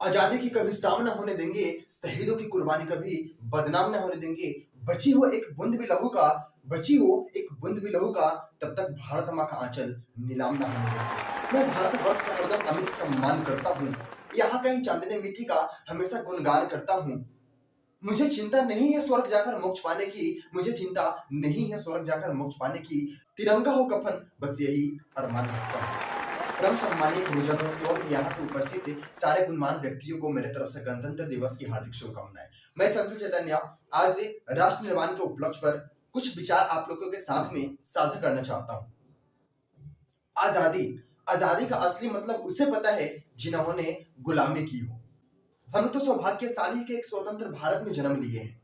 आजादी की कभी सामना होने देंगे, शहीदों की कुर्बानी कभी बदनाम न होने देंगे। बची हो एक बूंद भी लहू का, बची हो एक बूंद भी लहू का, तब तक भारत माँ का आंचल नीलाम न होने देंगे। मैं भारतवर्ष का हरदम अमित सम्मान करता हूँ, यहाँ कहीं चांदनी मिट्टी का हमेशा गुणगान करता हूँ। मुझे चिंता नहीं है स्वर्ग जाकर मोक्ष पाने की, मुझे चिंता नहीं है स्वर्ग जाकर मोक्ष पाने की। तिरंगा हो कफन, बस यही अरमान रखता हूँ। परम सम्मानित गुरुजनों एवं यहाँ पे उपस्थित सारे गुणवान व्यक्तियों को मेरे तरफ से गणतंत्र दिवस की हार्दिक शुभकामनाएं। मैं चंद्र चैतन्य आज राष्ट्र निर्माण के उपलक्ष्य पर कुछ विचार आप लोगों के साथ में साझा करना चाहता हूँ। आजादी, आजादी का असली मतलब उसे पता है जिन्होंने गुलामी की हो। हम तो सौभाग्यशाली के एक स्वतंत्र भारत में जन्म लिए हैं।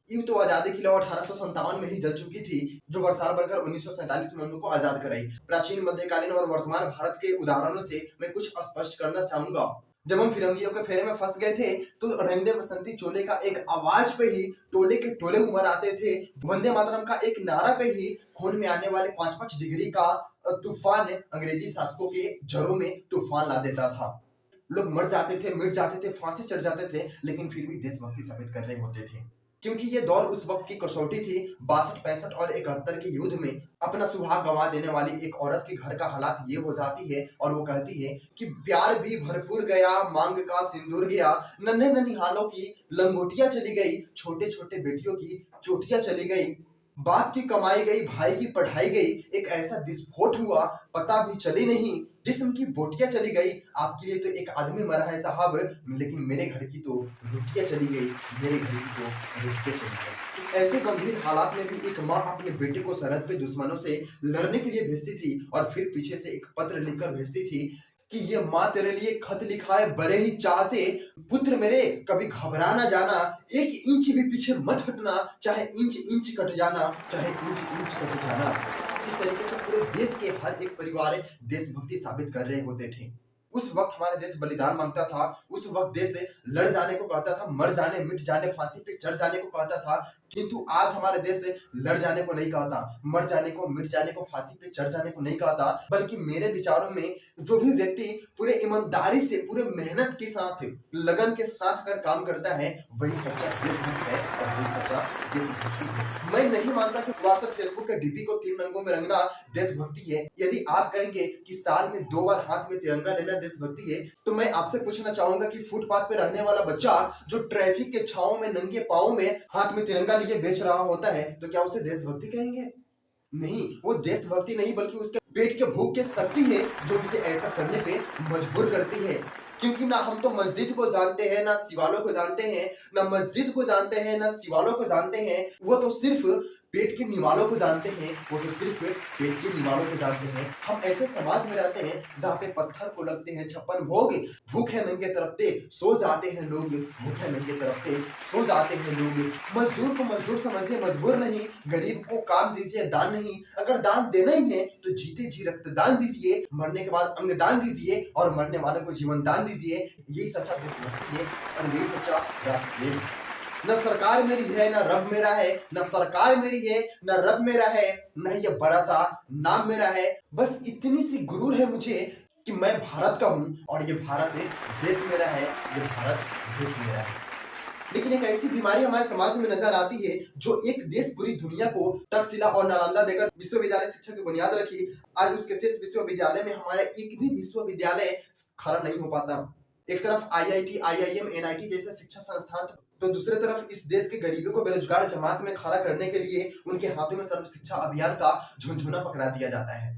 यूं तो आजादी की लौ 1857 में ही जल चुकी थी, जो बरसात बढ़कर 1947 में हम लोग को आजाद कराई। प्राचीन, मध्यकालीन और वर्तमान भारत के उदाहरणों से मैं कुछ स्पष्ट करना चाहूंगा। जब हम फिरंगियों के फेरे में फंस गए थे, तो रहंदे बसंती चोले का एक आवाज पे ही टोले के टोले उमर आते थे। वंदे मातरम का एक नारा पे ही खून में आने वाले 5-5 डिग्री का तूफान अंग्रेजी शासकों के जड़ों में तूफान ला देता था। लोग मर जाते थे, मिट जाते थे, फांसी चढ़ जाते थे, लेकिन फिर भी देशभक्ति साबित कर रहे होते थे, क्योंकि ये दौर उस वक्त की कसौटी थी। 62, 65 और 71 के युद्ध में अपना सुहाग गंवा देने वाली एक औरत के घर का हालात ये हो जाती है और वो कहती है कि प्यार भी भरपूर गया, मांग का सिंदूर गया, नन्हे ननिहालों की लंगोटियां चली गई, छोटे छोटे बेटियों की चोटियां चली गई, बाप की कमाई गई, भाई की पढ़ाई गई, एक ऐसा विस्फोट हुआ पता भी चली नहीं, जिस्म की बोटियां चली गई। आपके लिए तो एक आदमी मरा है साहब, लेकिन मेरे घर की तो रोटियां चली गई, मेरे घर की तो रोटियां चली गई। ऐसे गंभीर हालात में भी एक माँ अपने बेटे को सरहद पे दुश्मनों से लड़ने के लिए भेजती थी और फिर पीछे से एक पत्र लिखकर भेजती थी कि ये माँ तेरे लिए खत लिखा है बड़े ही चाह से, पुत्र मेरे कभी घबरा ना जाना, 1 इंच भी पीछे मत हटना, चाहे इंच इंच कट जाना, चाहे इंच इंच कट जाना। इस तरीके से पूरे देश के हर एक परिवार देशभक्ति साबित कर रहे होते थे। उस वक्त हमारा देश बलिदान मांगता था, उस वक्त देश लड़ जाने को कहता था, मर जाने, मिट जाने, फांसी पे चढ़ जाने को कहता था। किंतु आज हमारे देश लड़ जाने को नहीं कहता, मर जाने को, मिट जाने को, फांसी पे चढ़ जाने को नहीं कहता, बल्कि मेरे विचारों में जो भी व्यक्ति पूरे ईमानदारी से, पूरे मेहनत के साथ, लगन के साथ अगर काम करता है, वही सच्चा देशभक्त है और वही सच्चा देशभक्ति है। मैं नहीं मानता कि व्हाट्सएप, फेसबुक के डीपी को 3 रंगों में रंगना देशभक्ति है। यदि आप कहेंगे कि साल में 2 बार हाथ में तिरंगा लेना देशभक्ति है, तो मैं आपसे पूछना चाहूंगा कि फुटपाथ पे रहने वाला बच्चा जो ट्रैफिक के छांव में नंगे पांव में हाथ में तिरंगा लिए बेच रहा होता है, तो क्या उसे देशभक्ति कहेंगे? नहीं, वो देशभक्ति नहीं, बल्कि उसके पेट के भूख की शक्ति है जो उसे ऐसा करने पे मजबूर करती है। क्योंकि ना हम तो मस्जिद को जानते हैं, ना शिवालों को जानते हैं, ना मस्जिद को जानते हैं, ना शिवालों को जानते हैं। वो तो सिर्फ पेट के निवालों को जानते हैं, वो तो सिर्फ पेट के निवालों को जानते हैं। हम ऐसे समाज में रहते हैं जहाँ पे पत्थर को लगते हैं 56 भोग, भूखे नंगे तरफते सो जाते हैं लोग, भूखे नंगे तरफते सो जाते हैं लोग। मजदूर को मजदूर समझिए, मजबूर नहीं, गरीब को काम दीजिए, दान नहीं। अगर दान देना ही है तो जीते जी रक्तदान दीजिए, मरने के बाद अंगदान दीजिए और मरने वाले को जीवन दान दीजिए। यही सच्चा देशभक्ति है और यही सच्चा राष्ट्र प्रेम है। न सरकार मेरी है, न रब मेरा है, न सरकार मेरी है, न रब मेरा है, न ये बड़ा सा नाम मेरा है। बस इतनी सी गुरूर है मुझे कि मैं भारत का हूं और ये भारत देश मेरा है, ये भारत देश मेरा है। लेकिन एक ऐसी बीमारी हमारे समाज में नजर आती है जो एक देश पूरी दुनिया को तक्षशिला और नालंदा देकर विश्वविद्यालय शिक्षा की बुनियाद रखी। आज उसके शेष विश्वविद्यालय में हमारा एक भी विश्वविद्यालय खड़ा नहीं हो पाता। एक तरफ IIT, IIM, NIT जैसे शिक्षा संस्थान, तो दूसरी तरफ इस देश के गरीबों को बेरोजगार जमात में खड़ा करने के लिए उनके हाथों में सर्व शिक्षा अभियान का झुनझुना पकड़ा दिया जाता है।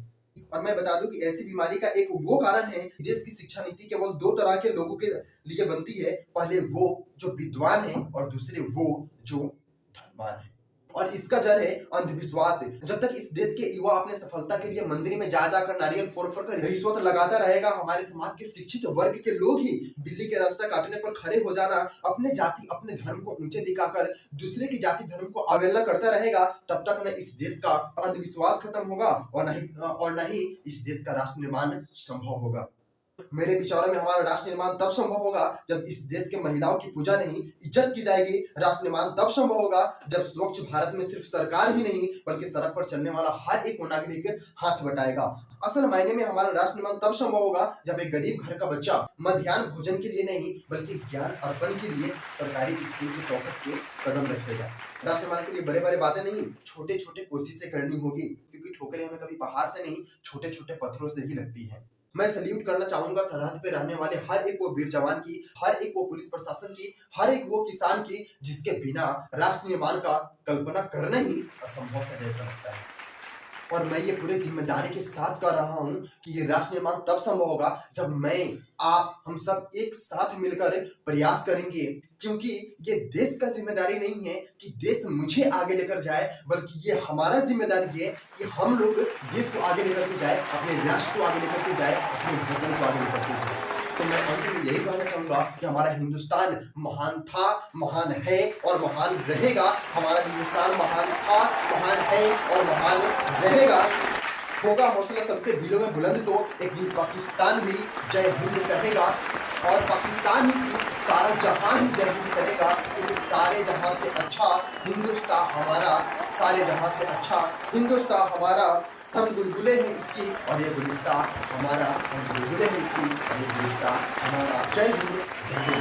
और मैं बता दूं कि ऐसी बीमारी का एक वो कारण है, देश की शिक्षा नीति केवल 2 तरह के लोगों के लिए बनती है। पहले वो जो विद्वान है और दूसरे वो जो धनवान है। और इसका जड़ है अंधविश्वास। जब तक इस देश के युवा अपने सफलता के लिए मंदिर में जा जाकर नारियल फोड़ फोड़ कर रिश्वत लगाता रहेगा, हमारे समाज के शिक्षित वर्ग के लोग ही बिल्ली के रास्ता काटने पर खड़े हो जाना, अपने जाति अपने धर्म को ऊंचे दिखाकर दूसरे की जाति धर्म को अवहेलना करता रहेगा, तब तक न इस देश का अंधविश्वास खत्म होगा और न ही इस देश का राष्ट्र निर्माण संभव होगा। मेरे विचारों में हमारा राष्ट्र निर्माण तब संभव होगा जब इस देश के महिलाओं की पूजा नहीं इज्जत की जाएगी। राष्ट्र निर्माण तब संभव होगा जब स्वच्छ भारत में सिर्फ सरकार ही नहीं बल्कि सड़क पर चलने वाला हर एक नागरिक हाथ बटाएगा। असल मायने में हमारा राष्ट्र निर्माण तब संभव होगा जब एक गरीब घर का बच्चा मध्याह्न भोजन के लिए नहीं बल्कि ज्ञान अर्पण के लिए सरकारी स्कूल के चौखट पे कदम रखेगा। राष्ट्र निर्माण के लिए बड़े बड़े बातें नहीं, छोटे छोटे कोशिशें करनी होगी, क्योंकि ठोकरें हमें कभी पहाड़ से नहीं छोटे छोटे पत्थरों से ही लगती है। मैं सल्यूट करना चाहूंगा सरहद पे रहने वाले हर एक वो वीर जवान की, हर एक वो पुलिस प्रशासन की, हर एक वो किसान की, जिसके बिना राष्ट्र निर्माण का कल्पना करना ही असंभव सा जैसा लगता है। और मैं ये पूरे जिम्मेदारी के साथ कर रहा हूं कि ये राष्ट्र निर्माण तब संभव होगा जब मैं, आप, हम सब एक साथ मिलकर प्रयास करेंगे, क्योंकि ये देश का जिम्मेदारी नहीं है कि देश मुझे आगे लेकर जाए, बल्कि ये हमारा जिम्मेदारी है कि हम लोग देश को आगे लेकर के जाए, अपने राष्ट्र को आगे लेकर के जाए, अपने वतन को आगे लेकर के जाए। तो मैं अंत में यही कहना चाहूंगा कि हमारा हिंदुस्तान महान था, महान है और महान रहेगा। हमारा हिंदुस्तान महान था, महान है और महान रहेगा। होगा हौसला सबके दिलों में बुलंद तो एक दिन पाकिस्तान भी जय हिंद कहेगा, और पाकिस्तान ही सारा जहां ही जय हिंद कहेगा, क्योंकि सारे जहां से अच्छा हिंदुस्तान हमारा, सारे जहां से अच्छा हिंदुस्तान हमारा। हम बुलबुलें हैं इसकी और ये गुलिस्तान हमारा, हम बुलबुलें हैं इसकी और ये गुलिस्तान हमारा। जय हिंद।